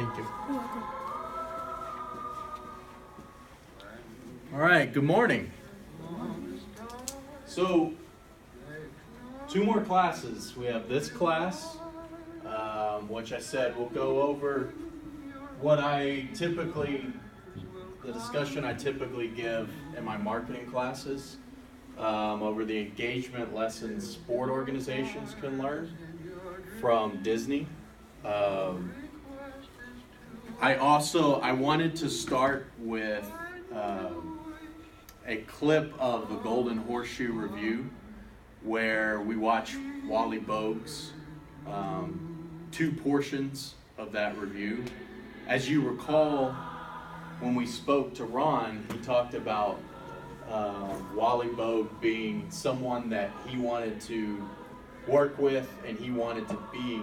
Thank you. You're welcome. All right, good morning. So, 2 more classes. We have this class, which I said we'll go over the discussion I typically give in my marketing classes, over the engagement lessons sport organizations can learn from Disney. I wanted to start with a clip of the Golden Horseshoe Review where we watch Wally Bogue's 2 portions of that review. As you recall, when we spoke to Ron, he talked about Wally Bogue being someone that he wanted to work with, and he wanted to be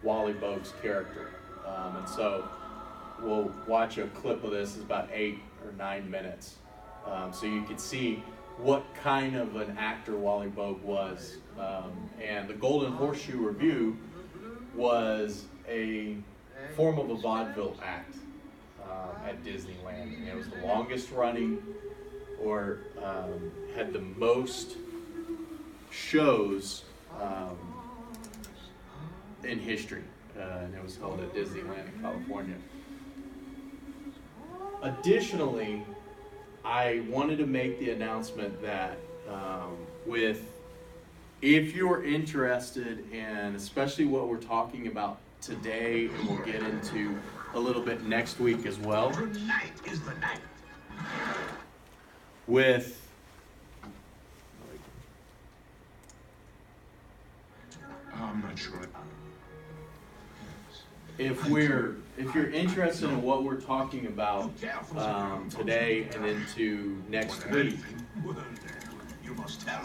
Wally Bogue's character. And so we'll watch a clip of this. It's about 8 or 9 minutes. So you can see what kind of an actor Wally Bogue was. And the Golden Horseshoe Review was a form of a vaudeville act at Disneyland. And it was the longest running, or had the most shows in history. And it was held at Disneyland in California. Additionally, I wanted to make the announcement that if you're interested in, especially what we're talking about today, and we'll get into a little bit next week as well, Tonight is the night. I'm not sure. If you're interested in what we're talking about today and into next week,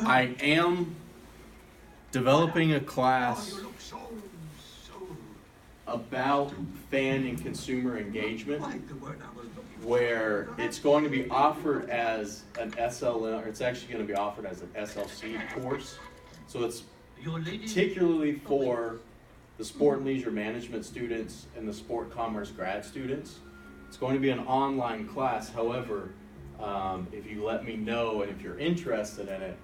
I am developing a class about fan and consumer engagement, where it's going to be offered as an SLM, or it's actually going to be offered as an SLC course. So it's particularly for the sport and leisure management students and the sport commerce grad students. It's going to be an online class. However, if you let me know and if you're interested in it,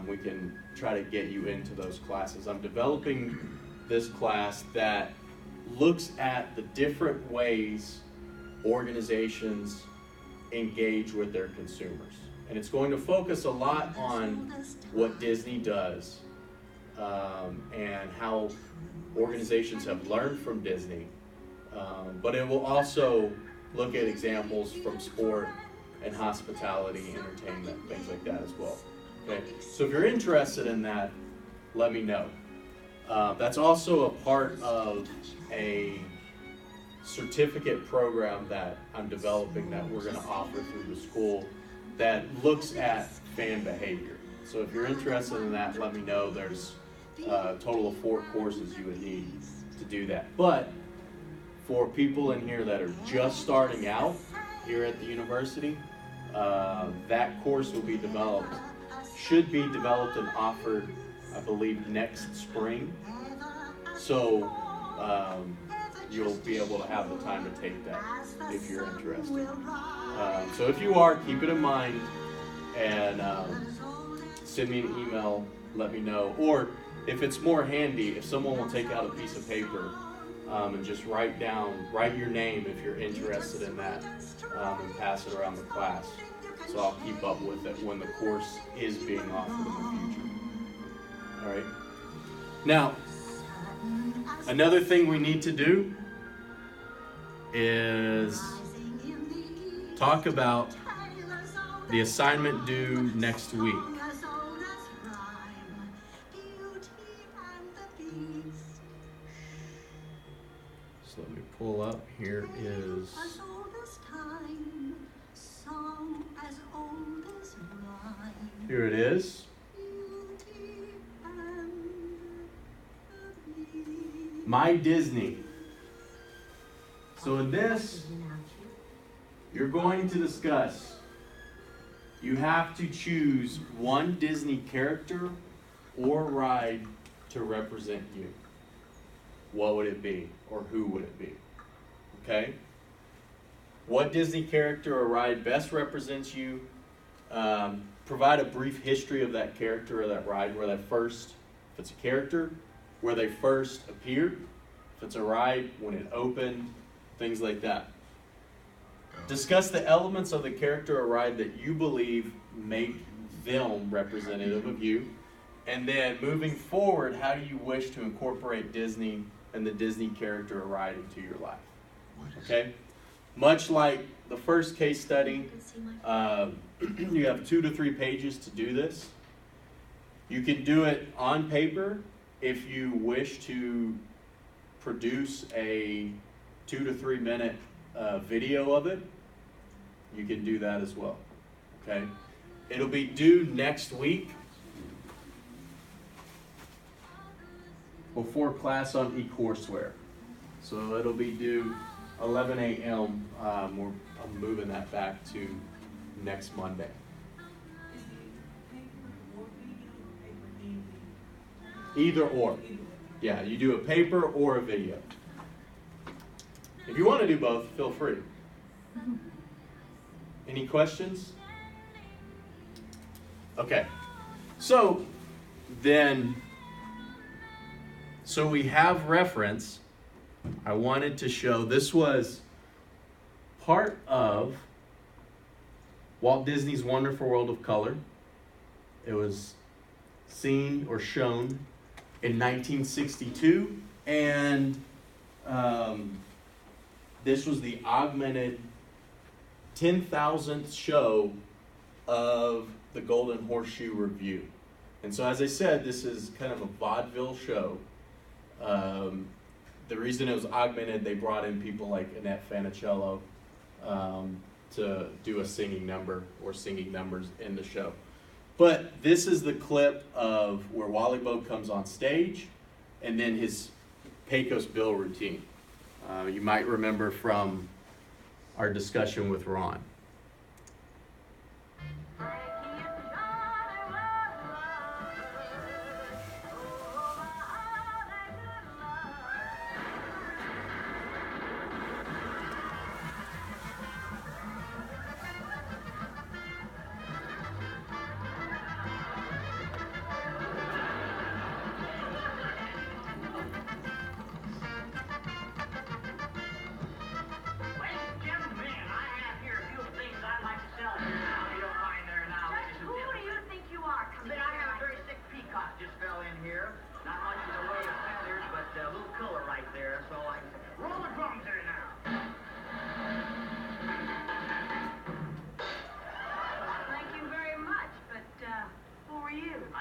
we can try to get you into those classes. I'm developing this class that looks at the different ways organizations engage with their consumers. And it's going to focus a lot on what Disney does, and how organizations have learned from Disney, but it will also look at examples from sport and hospitality, entertainment, things like that as well. Okay, so if you're interested in that, let me know. That's also a part of a certificate program that I'm developing that we're going to offer through the school that looks at fan behavior. So if you're interested in that, let me know. There's a total of 4 courses you would need to do that. But for people in here that are just starting out here at the university, that course will be developed, should be developed and offered, I believe, next spring. So you'll be able to have the time to take that if you're interested. So if you are, keep it in mind and send me an email, let me know. Or if it's more handy, if someone will take out a piece of paper and just write your name if you're interested in that, and pass it around the class. So I'll keep up with it when the course is being offered in the future. All right. Now, another thing we need to do is talk about the assignment due next week. So let me pull up. Here is here it is. My Disney. So in this, you're going to discuss, you have to choose one Disney character or ride to represent you. What would it be, or who would it be? Okay? What Disney character or ride best represents you? Provide a brief history of that character or that ride, where they first, if it's a character, where they first appeared. If it's a ride, when it opened, things like that. Discuss the elements of the character or ride that you believe make them representative of you. And then moving forward, how do you wish to incorporate Disney and the Disney character or ride into your life? Okay? Much like the first case study, you have 2 to 3 pages to do this. You can do it on paper if you wish to produce a 2 to 3 minute video of it. You can do that as well. Okay? It'll be due next week before class on eCourseware. So it'll be due 11 a.m. I'm moving that back to next Monday. Either or. Yeah, you do a paper or a video. If you want to do both, feel free. Any questions? Okay. So we have reference. I wanted to show, this was part of Walt Disney's Wonderful World of Color. It was seen or shown in 1962, and this was the augmented 10,000th show of the Golden Horseshoe Revue. And so, as I said, this is kind of a vaudeville show. The reason it was augmented, they brought in people like Annette Funicello to do a singing number or singing numbers in the show. But this is the clip of where Wally Bogue comes on stage, and then his Pecos Bill routine. You might remember from our discussion with Ron.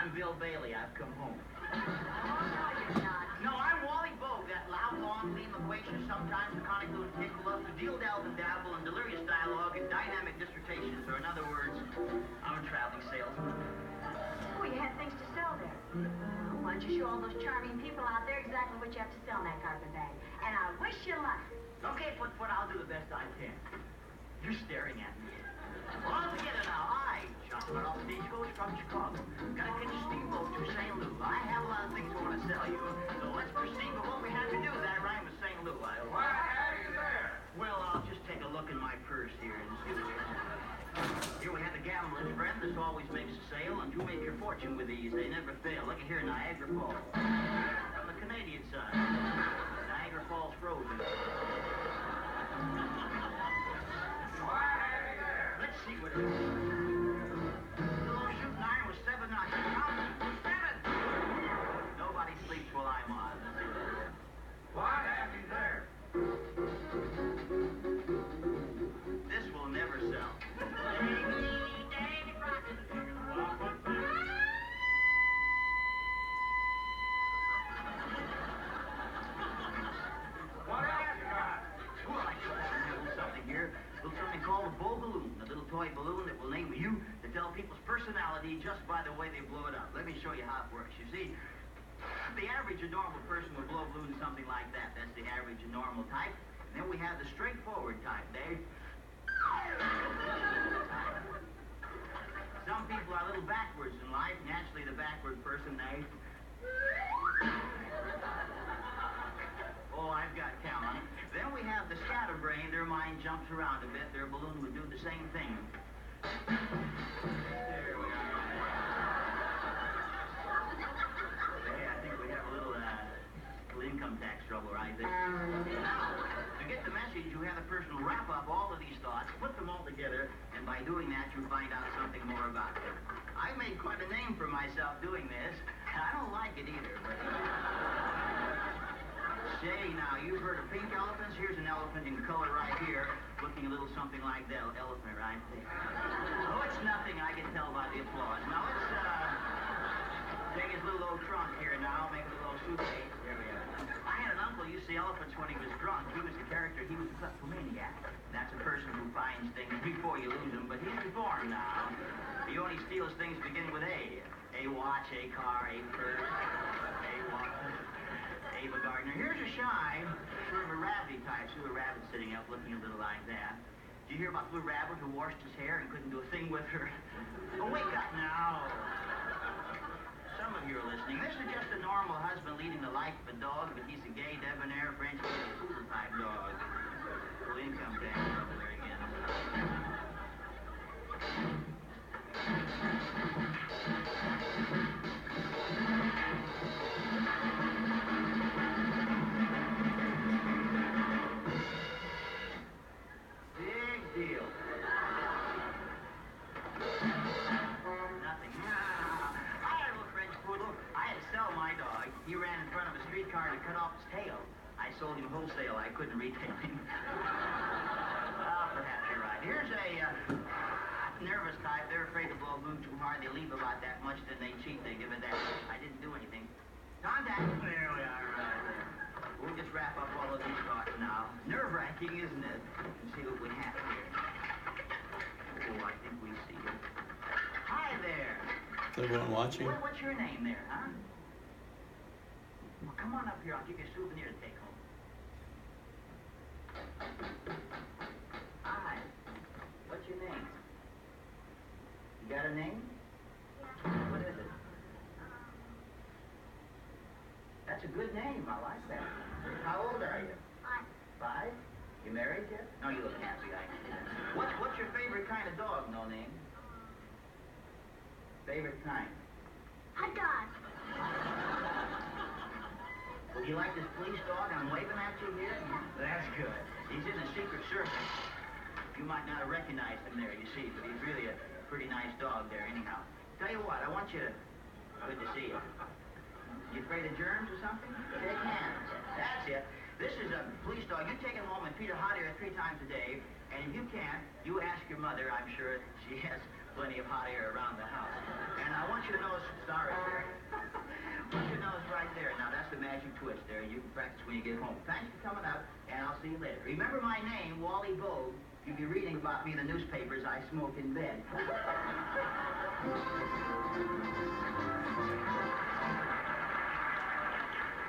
I'm Bill Bailey. I've come home. Oh, no, you're not. No, I'm Wally Bogue, that loud, long, lean, loquacious, sometimes laconic lunatic who loves to deal, delve, and dabble in delirious dialogue and dynamic dissertations. Or in other words, I'm a traveling salesman. Oh, you had things to sell there. Well, why don't you show all those charming people out there exactly what you have to sell in that carpet bag? And I wish you luck. Okay, Foot, I'll do the best I can. You're staring at me. All together now. I, John Arnold Stagecoach from Chicago. Gotta catch a steamboat to St. Louis. I have a lot of things I want to sell you. So let's proceed with what we have to do. That rhyme with St. Louis. What have you there? Well, I'll just take a look in my purse here and see what it is. Here we have the gambler's friend. This always makes a sale. And you make your fortune with these. They never fail. Look at here, Niagara Falls. On the Canadian side. Niagara Falls frozen. Let's see what it is. The little shooting iron was 7 knots. 7! Nobody sleeps while I'm on. What have you there? This will never sell. What have you got? Well, I just have a little something here. A little something called a Bogue balloon. A little toy balloon that will enable you to tell people's personality just by the way they blow it up. Let me show you how it works. You see, the average and normal person will blow balloons something like that. That's the average and normal type. And then we have the straightforward type, Dave. Some people are a little backwards in life. Naturally, the backward person, Dave. Oh, I've got count. Then we have the scatterbrain. jumps around a bit, their balloon would do the same thing. There we are. Hey, I think we have a little income tax trouble right there. Now, to get the message, you have the person wrap up all of these thoughts, put them all together, and by doing that, you find out something more about them. I made quite a name for myself doing this. I don't like it either, but... Say, now, you've heard of pink elephants? Here's an elephant in color right here, looking a little something like that elephant right there. Oh, it's nothing, I can tell by the applause. Now, let's, take his little old trunk here now, make a little suitcase. There we are. I had an uncle who used to see elephants when he was drunk. He was the character, he was the kleptomaniac. That's a person who finds things before you lose them, but he's reformed now. He only steals things beginning with A. A watch, a car, a purse, a watch. Ava Gardner. Here's a shy, sort of a rabbity type. See a rabbit sitting up looking a little like that. Did you hear about the little rabbit who washed his hair and couldn't do a thing with her? Oh, wake up now. Some of you are listening. This is just a normal husband leading the life of a dog, but he's a gay, debonair, French, poodle type dog. Full income tax trouble there again. Big deal. Nothing. I had a little French poodle. I had to sell my dog. He ran in front of a streetcar to cut off his tail. I sold him wholesale. I couldn't retail him. Well, perhaps you're right. Here's a nervous type. They're afraid to blow glue too hard. They leave about that much, then they cheat. They give it that. I didn't do anything. Contact. There we are. Right there. We'll just wrap up all of these thoughts now. Nerve-wracking, isn't it? And see what we have here. Oh, I think we see it. Hi there. Is everyone watching? What's your name there, huh? Well, come on up here. I'll give you a souvenir to take home. Hi. What's your name? You got a name? What is it? That's a good name. I like that. How old are you? 5. You married yet? No, you look happy. I can see that. What's your favorite kind of dog, no name? Favorite kind? A dog. Would you like this police dog I'm waving at you here? That's good. He's in the Secret Service. You might not have recognized him there, you see, but he's really a pretty nice dog there anyhow. Tell you what, I want you to... Good to see you. You afraid of germs or something? Shake hands. That's it. This is a police dog. You take him home and feed a hot air 3 times a day, and if you can't, you ask your mother. I'm sure she has plenty of hot air around the house. And I want you to notice, sorry, there. I want you to notice right there. Now, that's the magic twist there. You can practice when you get home. Thanks for coming up, and I'll see you later. Remember my name, Wally Vogue. You'll be reading about me in the newspapers. I smoke in bed.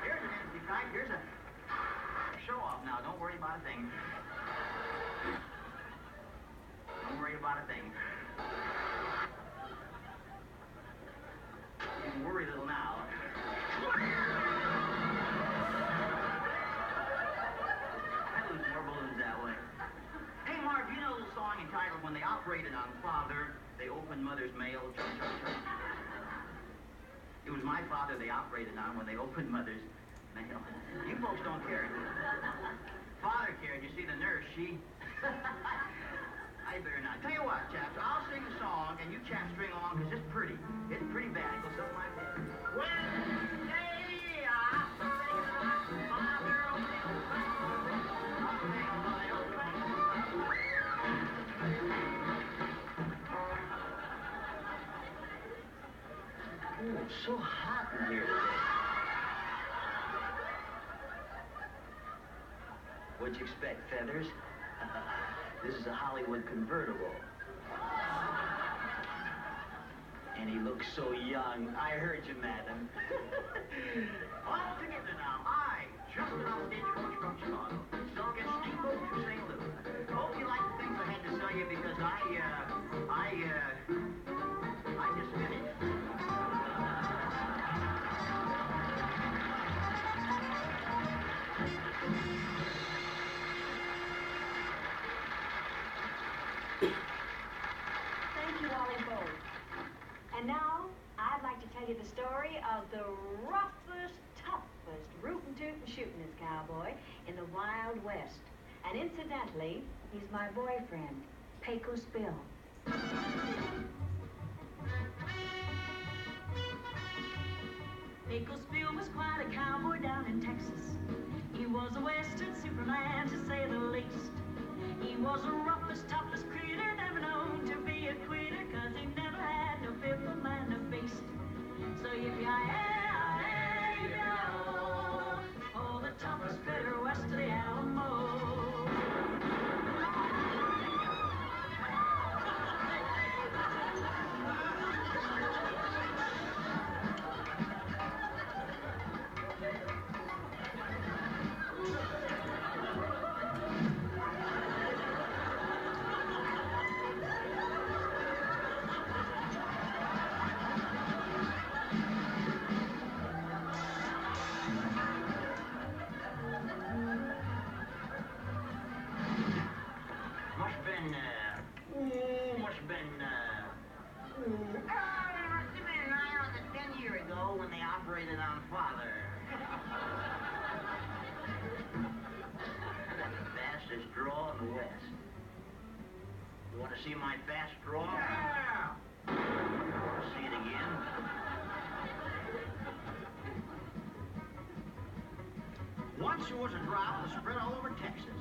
Here's an empty type. Here's a show off now. Don't worry about a thing. Don't worry about a thing. You can worry a little now. I lose more balloons that way. Hey, Marv, you know the song entitled When They Operated on Father, They Opened Mother's Mail? Chug, chug, chug. It was my father they operated on when they opened Mother's mail. You folks don't care. Father cared. You see, the nurse, she... I better not. Tell you what, chaps, I'll sing a song, and you chaps string along, because it's pretty. It's pretty bad. It goes something like this. When they operated on Father, oh, it's so hot in here today. What'd you expect, feathers? This is a Hollywood convertible. And he looks so young. I heard you, madam. All together now. I just got off stagecoach from Chicago. Still get steamboat to St. Louis. Hope you like the things I had to tell you because I just finished. cowboy in the Wild West. And incidentally, he's my boyfriend, Pecos Bill. Pecos Bill was quite a cowboy down in Texas. He was a western superman, to say the least. He was the roughest, toughest critter never known to be a quitter, 'cause he never had no fear for man or beast. So oh, the toughest critter west of the Alamo. Must have been 10 years ago when they operated on Father. That's the fastest draw in the West. You want to see my fast draw? Yeah! See it again? Once there was a drought that spread all over Texas.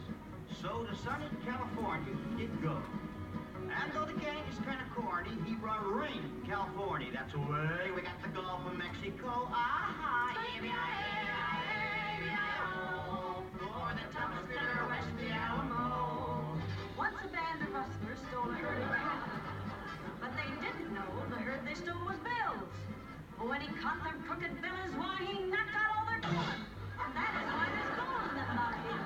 So to sunny California he did go. And though the gang is kind of corny, he brought rain from California. That's away we got the Gulf of Mexico. Ah-ha, for the toughest critter west of the Alamo. Once a band of rustlers stole a herd of cattle, but they didn't know the herd they stole was Bill's. But when he caught them crooked villains, why, he knocked out all their corn. And that is why there's gold in them about hills.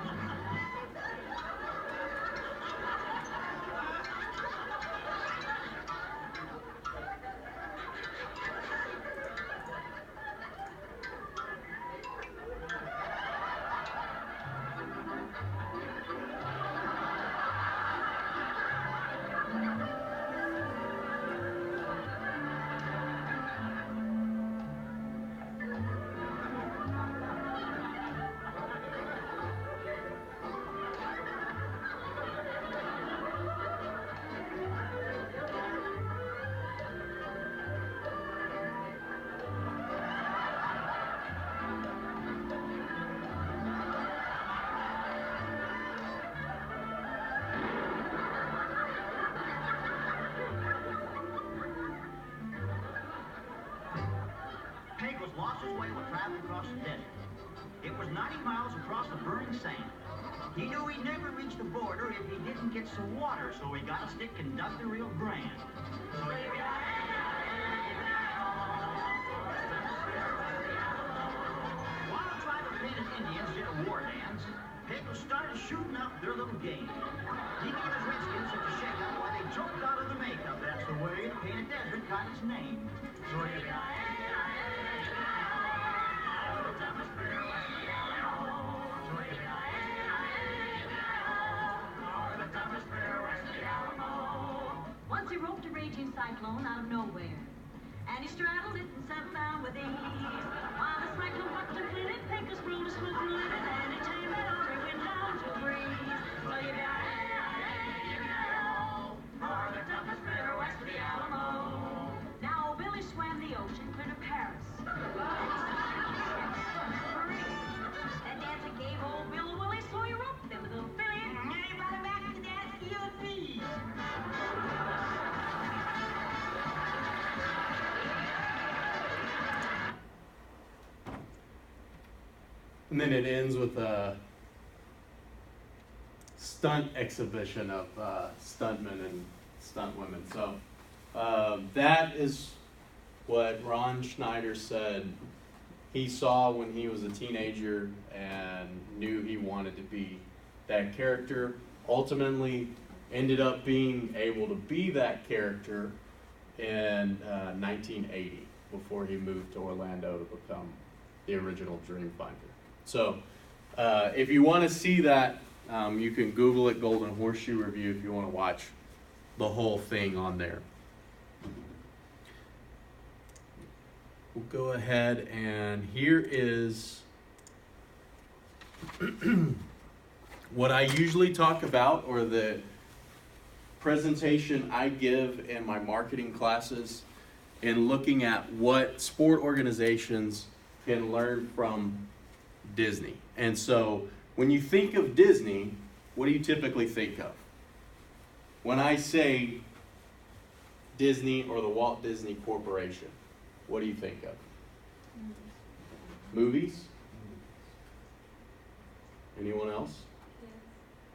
Pecos lost his way while traveling across the desert. It was 90 miles across the burning sand. He knew he'd never reach the border if he didn't get some water, so he got a stick conducting real grand. While a tribe of painted Indians did a war dance, Pecos started shooting up their little game. He gave his redskins such a shake-up while they jumped out of the makeup. That's the way the painted desert got its name. So Once he roped a raging cyclone out of nowhere, and he straddled it and settled down with ease. While the cyclone bucked and flitted, Pecos ruled a smooth and livid, and he tamed that order went down to a breeze. So you got for the toughest critter west of the Alamo. Now Billy swam the ocean clear to Paris. That dancer gave old Bill a willy, so he roped them with a Billy. Everybody back to dance, you and me. And then it ends with a stunt exhibition of stuntmen and stuntwomen. So that is what Ron Schneider said he saw when he was a teenager and knew he wanted to be that character. Ultimately ended up being able to be that character in 1980 before he moved to Orlando to become the original Dreamfinder. So if you want to see that, you can Google it, Golden Horseshoe Review, if you want to watch the whole thing on there. We'll go ahead, and here is What I usually talk about, or the presentation I give in my marketing classes, in looking at what sport organizations can learn from Disney. And so when you think of Disney, what do you typically think of? When I say Disney or the Walt Disney Corporation, what do you think of? Movies? Anyone else?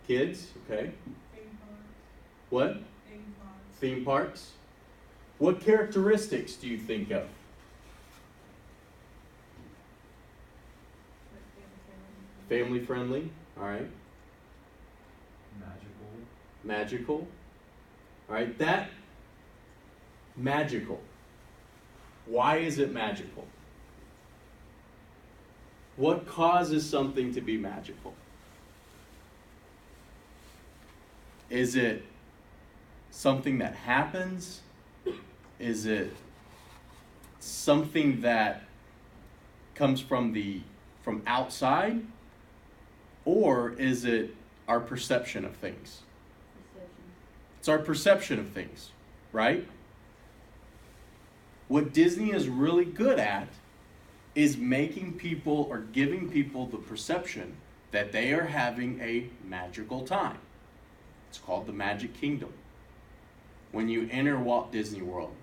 Kids, okay. What? Theme parks. What characteristics do you think of? Family friendly, all right. Magical. All right, that magical. Why is it magical? What causes something to be magical? Is it something that happens? Is it something that comes from outside? Or is it our perception of things? It's our perception of things, right? What Disney is really good at is making people, or giving people, the perception that they are having a magical time. It's called the Magic Kingdom. When you enter Walt Disney World,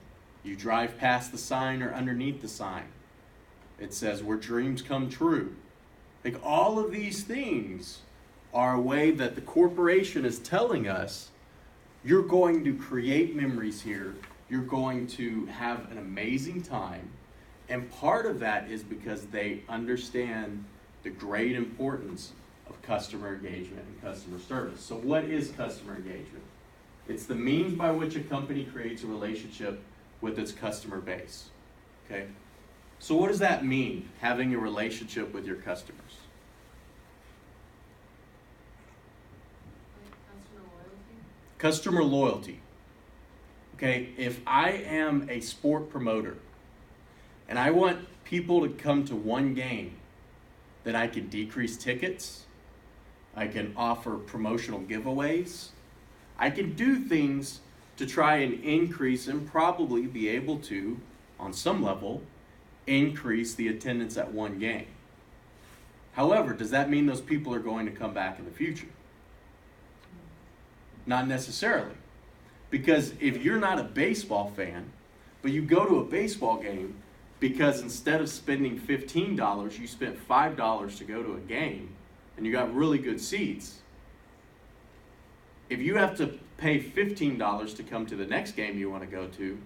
you drive past the sign or underneath the sign. It says, where dreams come true. Like, all of these things are a way that the corporation is telling us, you're going to create memories here. You're going to have an amazing time. And part of that is because they understand the great importance of customer engagement and customer service. So what is customer engagement? It's the means by which a company creates a relationship with its customer base. Okay? So what does that mean, having a relationship with your customers? Customer loyalty. Okay, if I am a sport promoter and I want people to come to one game, then I can decrease tickets, I can offer promotional giveaways, I can do things to try and increase and probably be able to, on some level, increase the attendance at one game. However, does that mean those people are going to come back in the future? Not necessarily. Because if you're not a baseball fan, but you go to a baseball game because instead of spending $15, you spent $5 to go to a game, and you got really good seats, if you have to pay $15 to come to the next game you want to go to,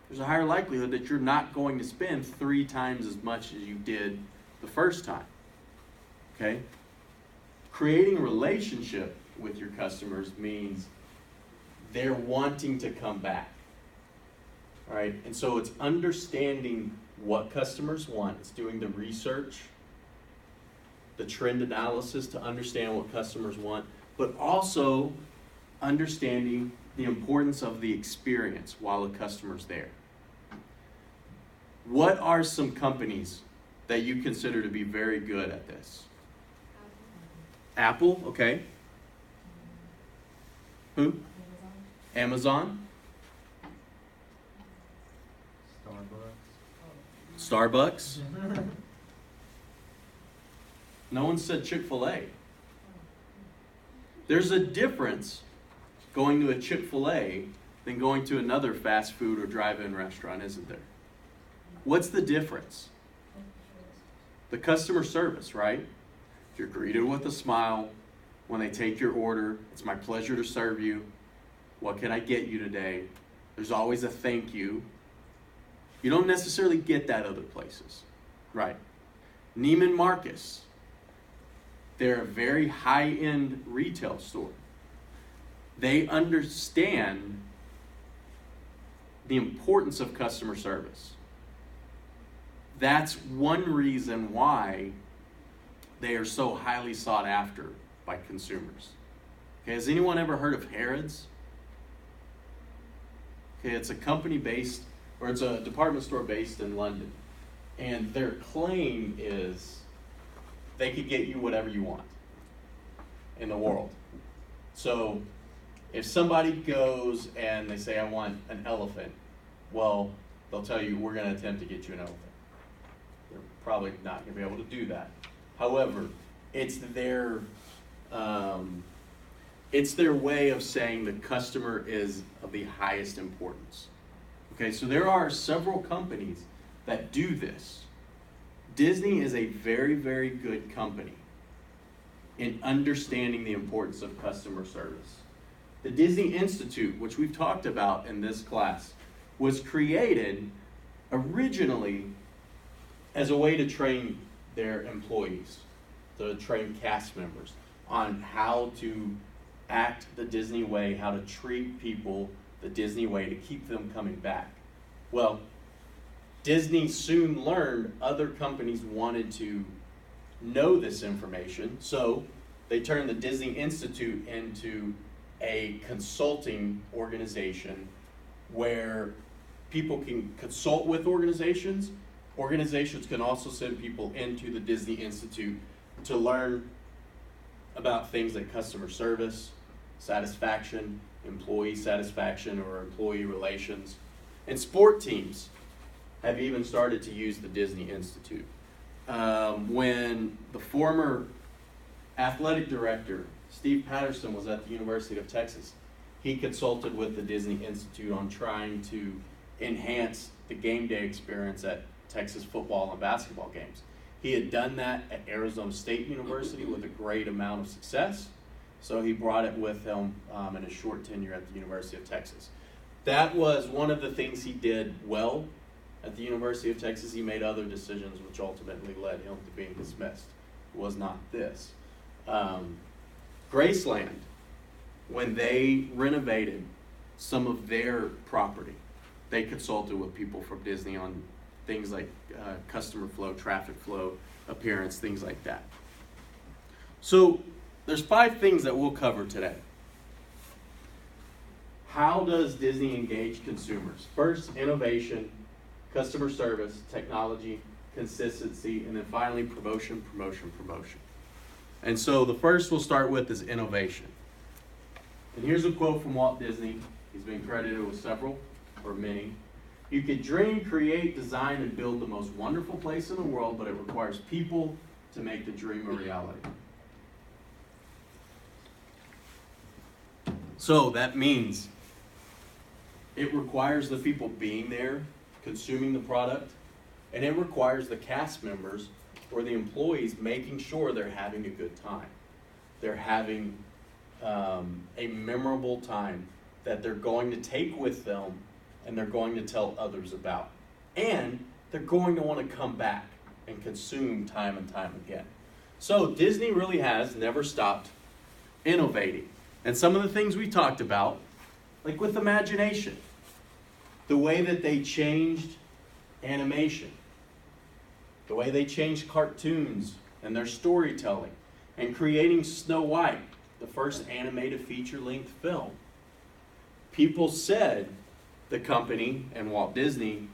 there's a higher likelihood that you're not going to spend 3 times as much as you did the first time. Okay? Creating a relationship with your customers means they're wanting to come back. All right? And so it's understanding what customers want. It's doing the research, the trend analysis to understand what customers want, but also understanding the importance of the experience while a customer's there. What are some companies that you consider to be very good at this? Apple, okay. Who? Amazon? Starbucks? No one said Chick-fil-A. There's a difference going to a Chick-fil-A than going to another fast food or drive-in restaurant, isn't there? What's the difference? The customer service, right? You're greeted with a smile when they take your order. It's my pleasure to serve you. What can I get you today? There's always a thank you. You don't necessarily get that other places, right? Neiman Marcus, they're a very high-end retail store. They understand the importance of customer service. That's one reason why they are so highly sought after by consumers. Okay, has anyone ever heard of Harrods? Okay, it's a company based, or it's a department store based in London. And their claim is they could get you whatever you want in the world. So if somebody goes and they say, I want an elephant, well, they'll tell you, we're going to attempt to get you an elephant. They're probably not going to be able to do that. However, it's their way of saying the customer is of the highest importance. Okay, so there are several companies that do this. Disney is a very, very good company in understanding the importance of customer service. The Disney Institute, which we've talked about in this class, was created originally as a way to train their employees, to train cast members on how to act the Disney way, how to treat people the Disney way to keep them coming back. Well, Disney soon learned other companies wanted to know this information, so they turned the Disney Institute into a consulting organization where people can consult with organizations. Organizations can also send people into the Disney Institute to learn about things like customer service, satisfaction, employee satisfaction, or employee relations. And sport teams have even started to use the Disney Institute. When the former athletic director, Steve Patterson, was at the University of Texas, he consulted with the Disney Institute on trying to enhance the game day experience at Texas football and basketball games. He had done that at Arizona State University with a great amount of success, so he brought it with him in a short tenure at the University of Texas. That was one of the things he did well at the University of Texas. He made other decisions which ultimately led him to being dismissed. It was not this. Graceland, when they renovated some of their property, they consulted with people from Disney on things like customer flow, traffic flow, appearance, things like that. So there's 5 things that we'll cover today. How does Disney engage consumers? First, innovation, customer service, technology, consistency, and then finally promotion, promotion, promotion. And so the first we'll start with is innovation. And here's a quote from Walt Disney. He's been credited with several, or many. You could dream, create, design, and build the most wonderful place in the world, but it requires people to make the dream a reality. So that means it requires the people being there, consuming the product, and it requires the cast members or the employees making sure they're having a good time. They're having a memorable time that they're going to take with them and they're going to tell others about. And they're going to want to come back and consume time and time again. So Disney really has never stopped innovating. And some of the things we talked about, like with imagination, the way that they changed animation, the way they changed cartoons and their storytelling, and creating Snow White, the first animated feature-length film. People said the company and Walt Disney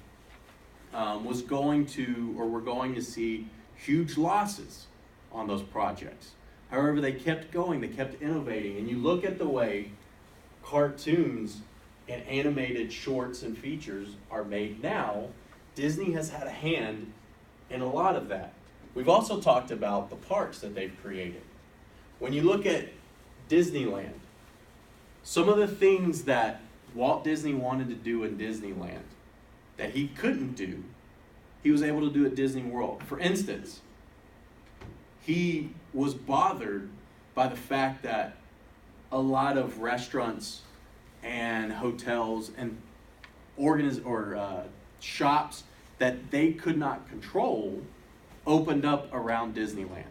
was going to, or were going to see huge losses on those projects. However, they kept going, they kept innovating. And you look at the way cartoons and animated shorts and features are made now, Disney has had a hand in a lot of that. We've also talked about the parks that they've created. When you look at Disneyland, some of the things that Walt Disney wanted to do in Disneyland that he couldn't do, he was able to do at Disney World. For instance, he was bothered by the fact that a lot of restaurants and hotels and shops that they could not control opened up around Disneyland.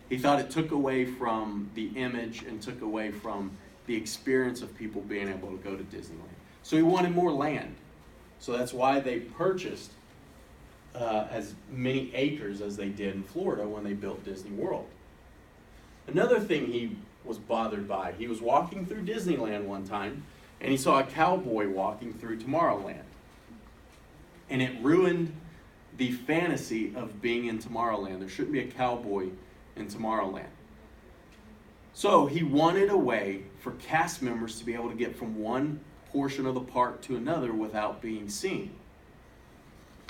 He thought it took away from the image and took away from the experience of people being able to go to Disneyland. So he wanted more land. So that's why they purchased as many acres as they did in Florida when they built Disney World. Another thing he was bothered by, he was walking through Disneyland one time and he saw a cowboy walking through Tomorrowland. And it ruined the fantasy of being in Tomorrowland. There shouldn't be a cowboy in Tomorrowland. So he wanted a way for cast members to be able to get from one portion of the park to another without being seen.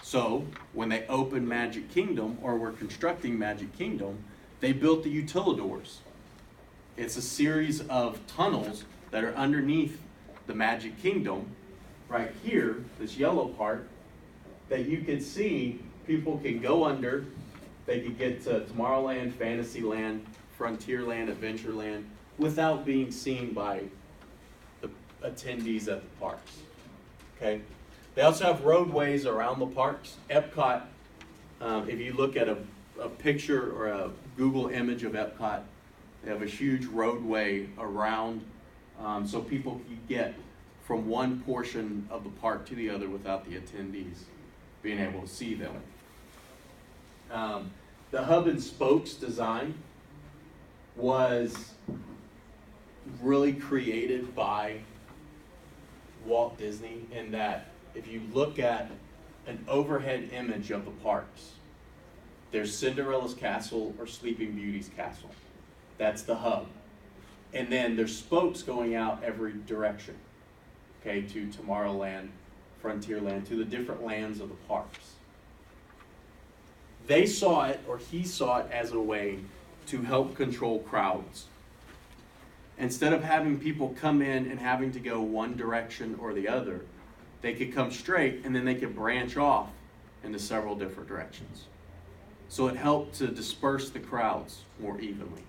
So when they opened Magic Kingdom, or were constructing Magic Kingdom, they built the utilidors. It's a series of tunnels that are underneath the Magic Kingdom. Right here, this yellow part, that you can see people can go under. They could get to Tomorrowland, Fantasyland, Frontierland, Adventureland without being seen by the attendees at the parks. Okay. They also have roadways around the parks. Epcot, if you look at a picture or a Google image of Epcot, they have a huge roadway around, so people can get from one portion of the park to the other without the attendees being able to see them. The hub and spokes design was really created by Walt Disney, in that if you look at an overhead image of the parks, there's Cinderella's castle or Sleeping Beauty's castle. That's the hub. And then there's spokes going out every direction, okay, to Tomorrowland, Frontierland, to the different lands of the parks. They saw it, or he saw it, as a way to help control crowds. Instead of having people come in and having to go one direction or the other, they could come straight and then they could branch off into several different directions. So it helped to disperse the crowds more evenly.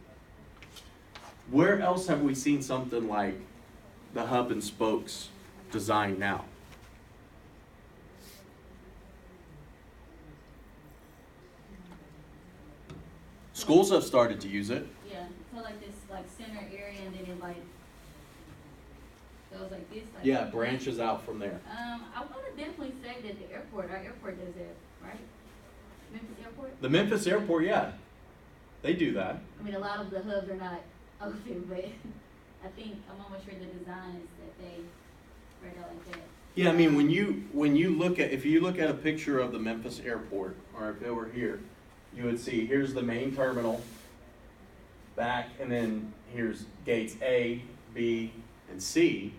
Where else have we seen something like the hub and spokes design now? Schools have started to use it. Yeah, so like this like center area, and then it like goes like this. Like Yeah, branches out from there. I want to definitely say that the airport, our airport does that, right? Memphis Airport. The Memphis Airport, yeah, they do that. I mean, a lot of the hubs are not open, but I think I'm almost sure the design is that they spread out like that. Yeah, I mean, when you look at, if you look at a picture of the Memphis Airport, or if it were here, you would see here's the main terminal back, and then here's gates A, B, and C.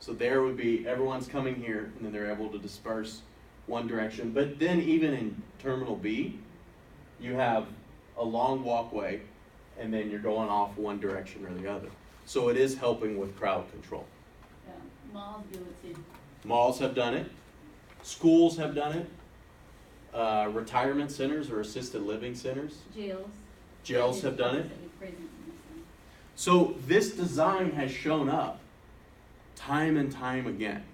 So there would be, everyone's coming here, and then they're able to disperse one direction. But then even in Terminal B, you have a long walkway, and then you're going off one direction or the other. So it is helping with crowd control. Yeah, malls do it too. Malls have done it. Schools have done it. Retirement centers or assisted living centers. Jails have done it. So this design has shown up time and time again.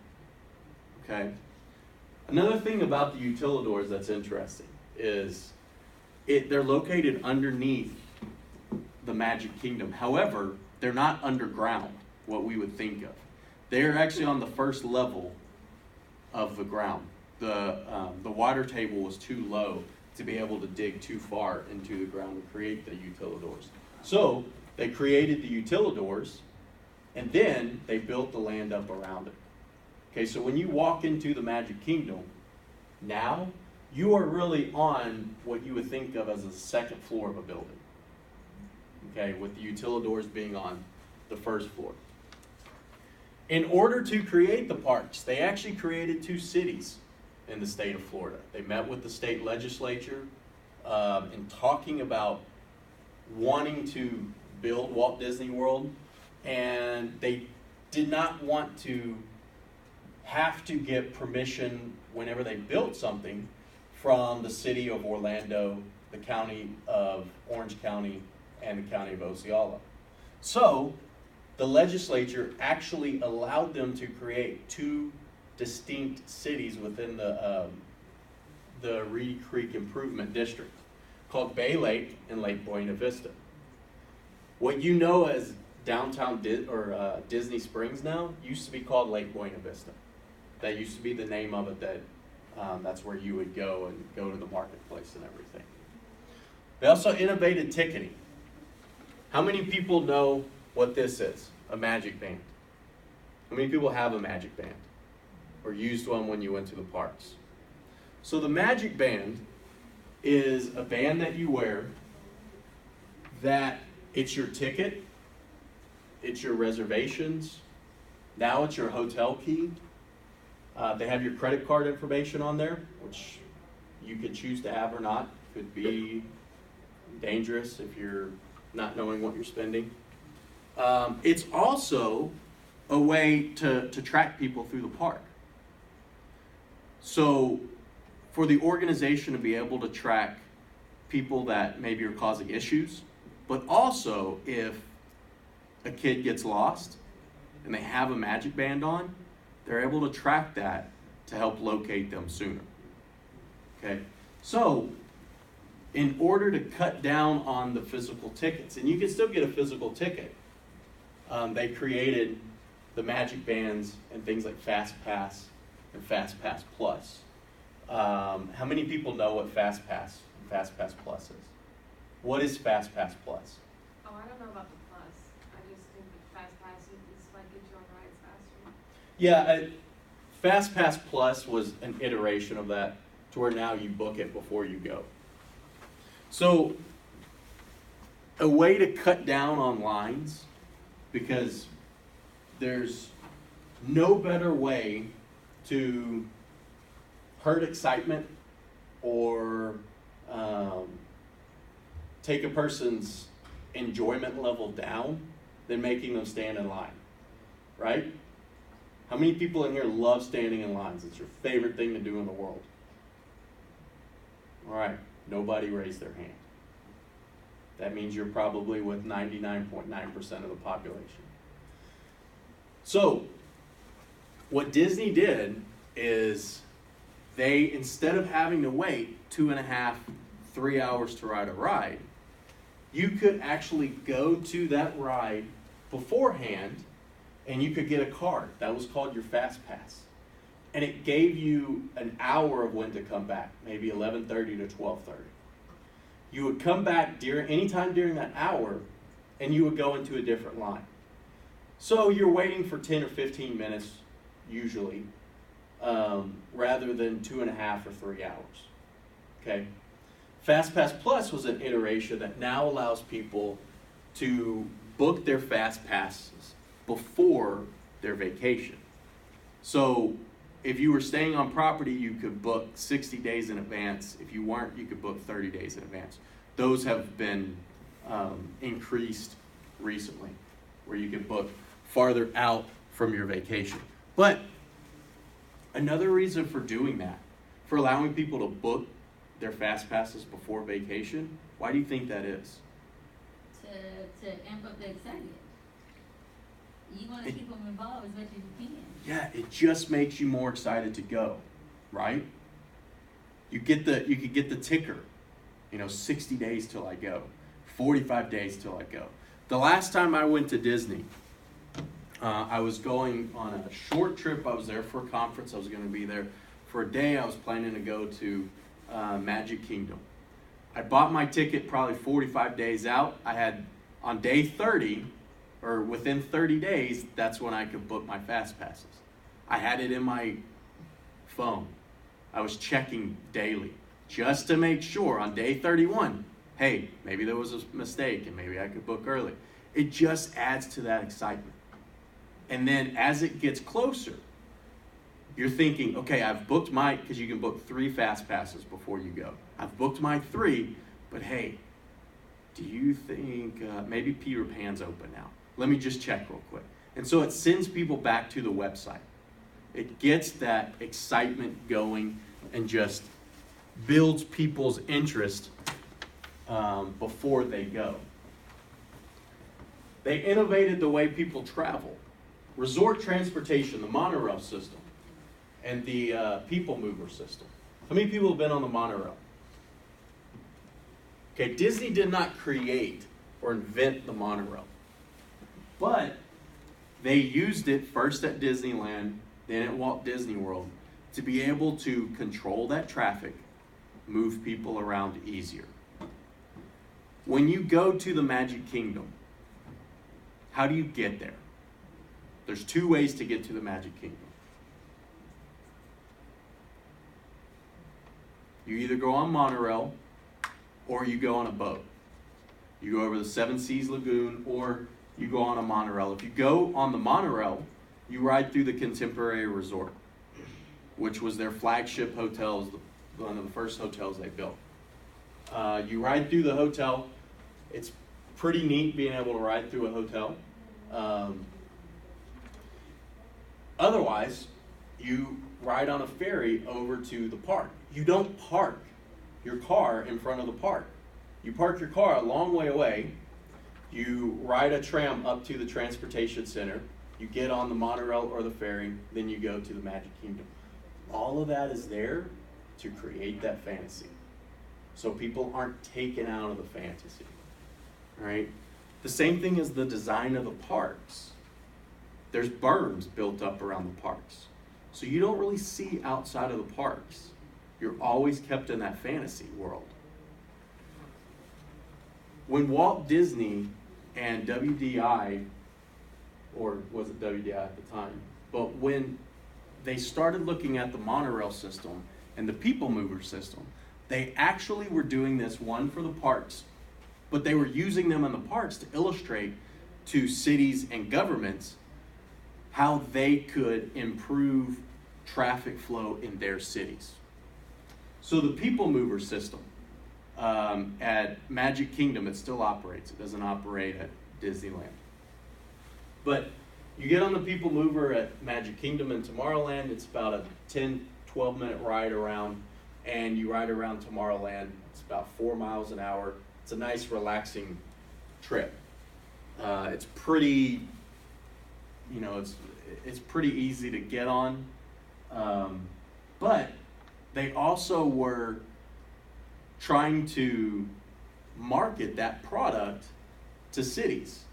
Okay. Another thing about the utilidors that's interesting is they're located underneath the Magic Kingdom. However, they're not underground, what we would think of. They're actually on the first level of the ground. The water table was too low to be able to dig too far into the ground to create the utilidors. So they created the utilidors, and then they built the land up around it. Okay, so when you walk into the Magic Kingdom, now you are really on what you would think of as the second floor of a building. Okay, with the utilidors being on the first floor. In order to create the parks, they actually created two cities in the state of Florida. They met with the state legislature in talking about wanting to build Walt Disney World, and they did not want to have to get permission whenever they built something from the city of Orlando, the county of Orange County, and the county of Osceola. So the legislature actually allowed them to create two distinct cities within the Reedy Creek Improvement District, called Bay Lake and Lake Buena Vista. What you know as downtown Disney Springs now used to be called Lake Buena Vista. That used to be the name of it. That's where you would go and go to the marketplace and everything. They also innovated ticketing. How many people know what this is? A magic band. How many people have a magic band or used one when you went to the parks? So the magic band is a band that you wear, that it's your ticket, it's your reservations, now it's your hotel key. They have your credit card information on there, which you could choose to have or not. Could be dangerous if you're not knowing what you're spending. It's also a way to track people through the park. So for the organization to be able to track people that maybe are causing issues, but also if a kid gets lost and they have a magic band on, they're able to track that to help locate them sooner. Okay, so in order to cut down on the physical tickets, and you can still get a physical ticket, they created the magic bands and things like Fast Pass and Fast Pass Plus. How many people know what Fast Pass and Fast Pass Plus is? What is Fast Pass Plus? Oh, I don't know about the plus. I just think that Fast Pass is like get you on rides faster. Yeah, Fast Pass Plus was an iteration of that to where now you book it before you go. So a way to cut down on lines, because there's no better way to hurt excitement or take a person's enjoyment level down than making them stand in line, right? How many people in here love standing in lines? It's your favorite thing to do in the world. All right, nobody raised their hand. That means you're probably with 99.9% of the population. So, what Disney did is they, instead of having to wait 2.5, 3 hours to ride a ride, you could actually go to that ride beforehand and you could get a card. That was called your Fast Pass. And it gave you an hour of when to come back, maybe 11:30 to 12:30. You would come back anytime during that hour, and you would go into a different line. So you're waiting for 10 or 15 minutes, usually, rather than 2.5 or 3 hours. Okay? Fast Pass Plus was an iteration that now allows people to book their Fast Passes before their vacation. So if you were staying on property, you could book 60 days in advance. If you weren't, you could book 30 days in advance. Those have been increased recently, where you can book farther out from your vacation. But another reason for doing that, for allowing people to book their Fast Passes before vacation, why do you think that is? To amp up the excitement. You want to keep them involved as much as you can. Yeah, it just makes you more excited to go, right? You could get the ticker, 60 days till I go, 45 days till I go. The last time I went to Disney, I was going on a short trip. I was there for a conference. I was going to be there for a day. I was planning to go to Magic Kingdom. I bought my ticket probably 45 days out. I had on day 30, or within 30 days, that's when I could book my Fast Passes. I had it in my phone. I was checking daily just to make sure on day 31, hey, maybe there was a mistake and maybe I could book early. It just adds to that excitement. And then as it gets closer, you're thinking, okay, I've booked because you can book 3 Fast Passes before you go. I've booked my 3, but hey, do you think maybe Peter Pan's open now? Let me just check real quick. And so it sends people back to the website. It gets that excitement going and just builds people's interest before they go. They innovated the way people travel. Resort transportation, the monorail system, and the people mover system. How many people have been on the monorail? Okay, Disney did not create or invent the monorail, but they used it first at Disneyland, then at Walt Disney World, to be able to control that traffic, move people around easier. When you go to the Magic Kingdom, how do you get there? There's 2 ways to get to the Magic Kingdom. You either go on monorail or you go on a boat. You go over the Seven Seas Lagoon, or you go on a monorail. If you go on the monorail, you ride through the Contemporary Resort, which was their flagship hotel, one of the first hotels they built. You ride through the hotel. It's pretty neat being able to ride through a hotel. Otherwise, you ride on a ferry over to the park. You don't park your car in front of the park. You park your car a long way away. You ride a tram up to the transportation center. You get on the monorail or the ferry. Then you go to the Magic Kingdom. All of that is there to create that fantasy, so people aren't taken out of the fantasy. Right? The same thing as the design of the parks. There's berms built up around the parks, so you don't really see outside of the parks. You're always kept in that fantasy world. When Walt Disney and WDI, or was it WDI at the time, but when they started looking at the monorail system and the people mover system, they actually were doing this, one, for the parks, but they were using them in the parks to illustrate to cities and governments how they could improve traffic flow in their cities. So the people mover system, at Magic Kingdom, it still operates. It doesn't operate at Disneyland. But you get on the people mover at Magic Kingdom and Tomorrowland. It's about a 10, 12-minute ride around, and you ride around Tomorrowland. It's about 4 miles an hour. It's a nice, relaxing trip. It's pretty, it's pretty easy to get on. But they also were trying to market that product to cities.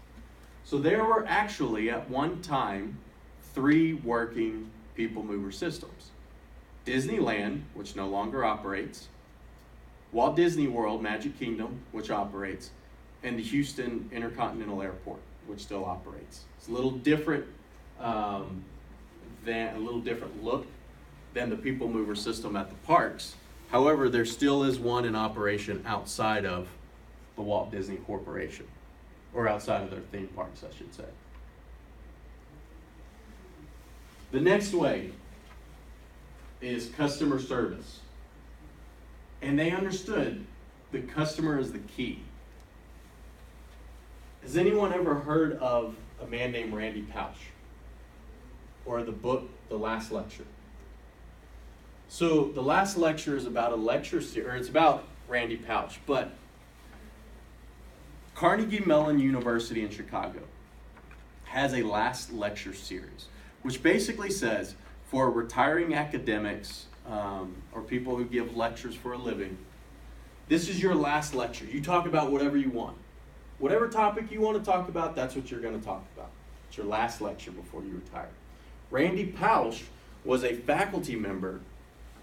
So there were actually, at one time, 3 working people mover systems. Disneyland, which no longer operates, Walt Disney World, Magic Kingdom, which operates, and the Houston Intercontinental Airport, which still operates. It's a little different look than the people mover system at the parks. However, there still is one in operation outside of the Walt Disney Corporation, or outside of their theme parks, I should say. The next way is customer service. And they understood the customer is the key. Has anyone ever heard of a man named Randy Pausch? Or the book, The Last Lecture? So The Last Lecture is about a lecture series, or it's about Randy Pausch, but Carnegie Mellon University in Chicago has a Last Lecture series, which basically says for retiring academics or people who give lectures for a living, this is your last lecture. You talk about whatever you want. Whatever topic you want to talk about, that's what you're going to talk about. It's your last lecture before you retire. Randy Pausch was a faculty member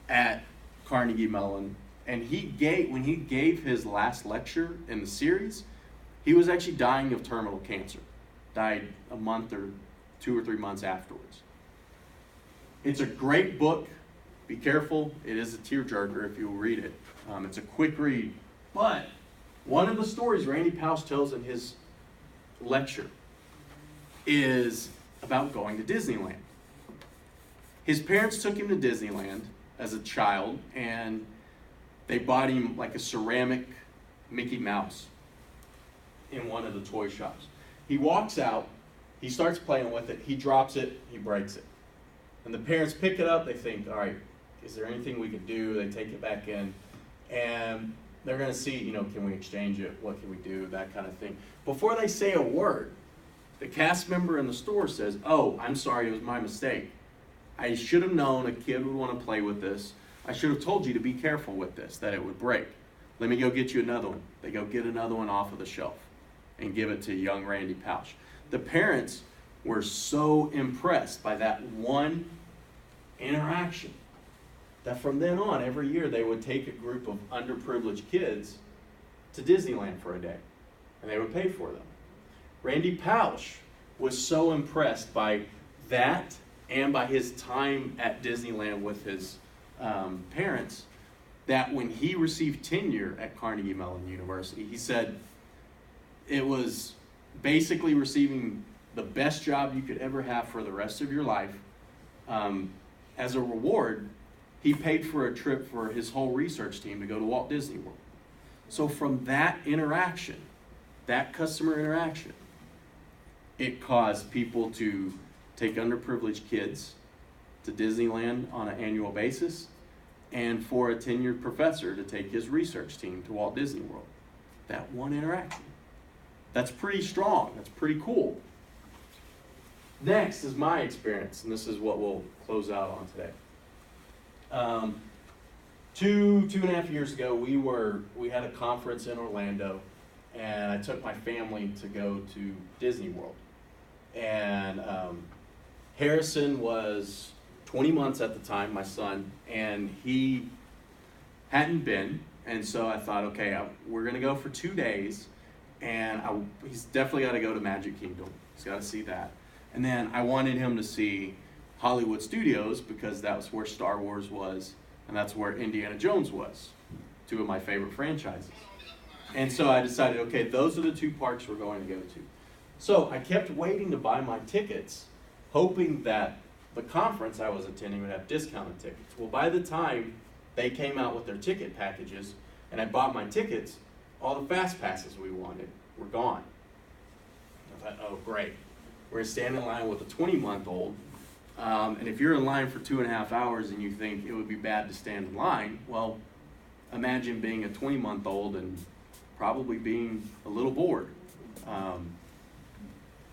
at Carnegie Mellon, and when he gave his last lecture in the series, he was actually dying of terminal cancer. Died a month or 2 or 3 months afterwards. It's a great book. Be careful. It is a tearjerker if you'll read it. It's a quick read. But one of the stories Randy Pausch tells in his lecture is about going to Disneyland. His parents took him to Disneyland as a child, and they bought him like a ceramic Mickey Mouse in one of the toy shops. He walks out, he starts playing with it, he drops it, he breaks it. And the parents pick it up, they think, all right, is there anything we can do? They take it back in, and they're going to see, can we exchange it? What can we do? That kind of thing. Before they say a word, the cast member in the store says, oh, I'm sorry, it was my mistake. I should have known a kid would want to play with this. I should have told you to be careful with this, that it would break. Let me go get you another one. They go get another one off of the shelf and give it to young Randy Pausch. The parents were so impressed by that one interaction that from then on, every year, they would take a group of underprivileged kids to Disneyland for a day, and they would pay for them. Randy Pausch was so impressed by that and by his time at Disneyland with his parents that when he received tenure at Carnegie Mellon University, he said, it was basically receiving the best job you could ever have for the rest of your life. As a reward, he paid for a trip for his whole research team to go to Walt Disney World. So from that interaction, that customer interaction, it caused people to take underprivileged kids to Disneyland on an annual basis, and for a tenured professor to take his research team to Walt Disney World. That one interaction. That's pretty strong. That's pretty cool. Next is my experience, and this is what we'll close out on today. 2.5 years ago, we had a conference in Orlando, and I took my family to go to Disney World. And Harrison was 20 months at the time, my son, and he hadn't been. And so I thought, okay, we're going to go for 2 days, and he's definitely got to go to Magic Kingdom. He's got to see that. And then I wanted him to see Hollywood Studios because that was where Star Wars was, and that's where Indiana Jones was, 2 of my favorite franchises. And so I decided, okay, those are the 2 parks we're going to go to. So I kept waiting to buy my tickets, hoping that the conference I was attending would have discounted tickets. Well, by the time they came out with their ticket packages and I bought my tickets, all the fast passes we wanted were gone. I thought, oh, great. We're going to stand in line with a 20-month-old. And if you're in line for 2.5 hours and you think it would be bad to stand in line, well, imagine being a 20-month-old and probably being a little bored.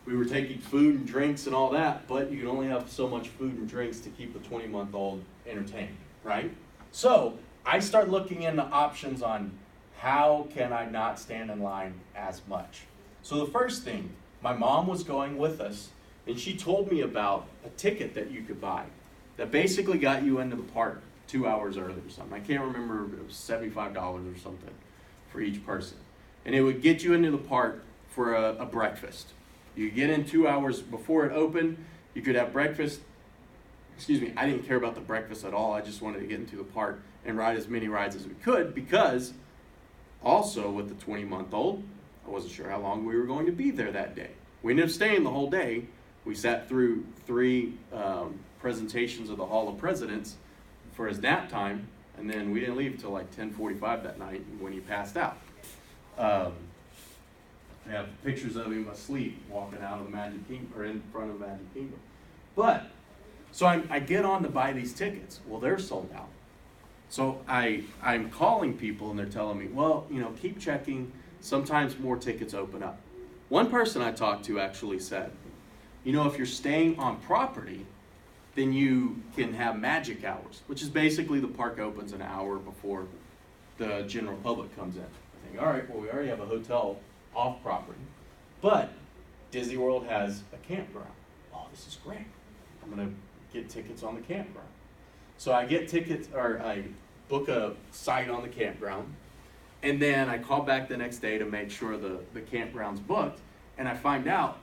We were taking food and drinks and all that, but you can only have so much food and drinks to keep a 20-month-old entertained, right? So I start looking into options on how can I not stand in line as much. So the first thing, my mom was going with us, and she told me about a ticket that you could buy that basically got you into the park 2 hours early or something. I can't remember, it was $75 or something for each person. And it would get you into the park for a breakfast. You could get in 2 hours before it opened. You could have breakfast. Excuse me, I didn't care about the breakfast at all. I just wanted to get into the park and ride as many rides as we could, because also with the 20-month-old, I wasn't sure how long we were going to be there that day. We ended up staying the whole day. We sat through 3 presentations of the Hall of Presidents for his nap time, and then we didn't leave until like 10:45 that night when he passed out. I have pictures of him asleep walking out of the Magic Kingdom, or in front of Magic Kingdom. But, so I get on to buy these tickets. Well, they're sold out. So I'm calling people and they're telling me, well, keep checking. Sometimes more tickets open up. One person I talked to actually said, if you're staying on property, then you can have magic hours, which is basically the park opens an hour before the general public comes in. I think, all right, well, we already have a hotel off property, but Disney World has a campground. Oh, this is great. I'm going to get tickets on the campground. So I get tickets, or I book a site on the campground, and then I call back the next day to make sure the campground's booked, and I find out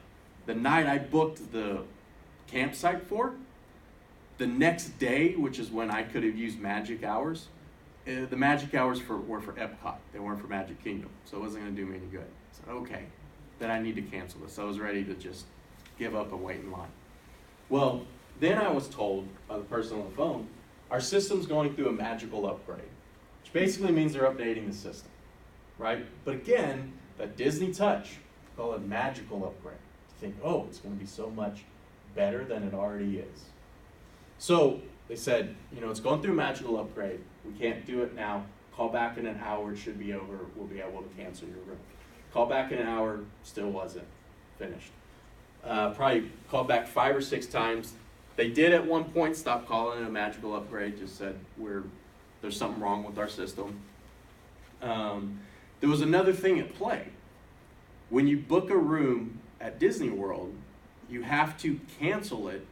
the night I booked the campsite for, the next day, which is when I could have used magic hours, the magic hours were for Epcot. They weren't for Magic Kingdom, so it wasn't going to do me any good. I said, okay, then I need to cancel this. I was ready to just give up and wait in line. Well, then I was told by the person on the phone, our system's going through a magical upgrade, which basically means they're updating the system, right? But again, that Disney touch, call it magical upgrade. To think, oh, it's going to be so much better than it already is. So they said, it's going through a magical upgrade. We can't do it now. Call back in an hour. It should be over. We'll be able to cancel your room. Call back in an hour. Still wasn't finished. Probably called back 5 or 6 times. They did at one point stop calling it a magical upgrade. Just said there's something wrong with our system. There was another thing at play. When you book a room at Disney World, you have to cancel it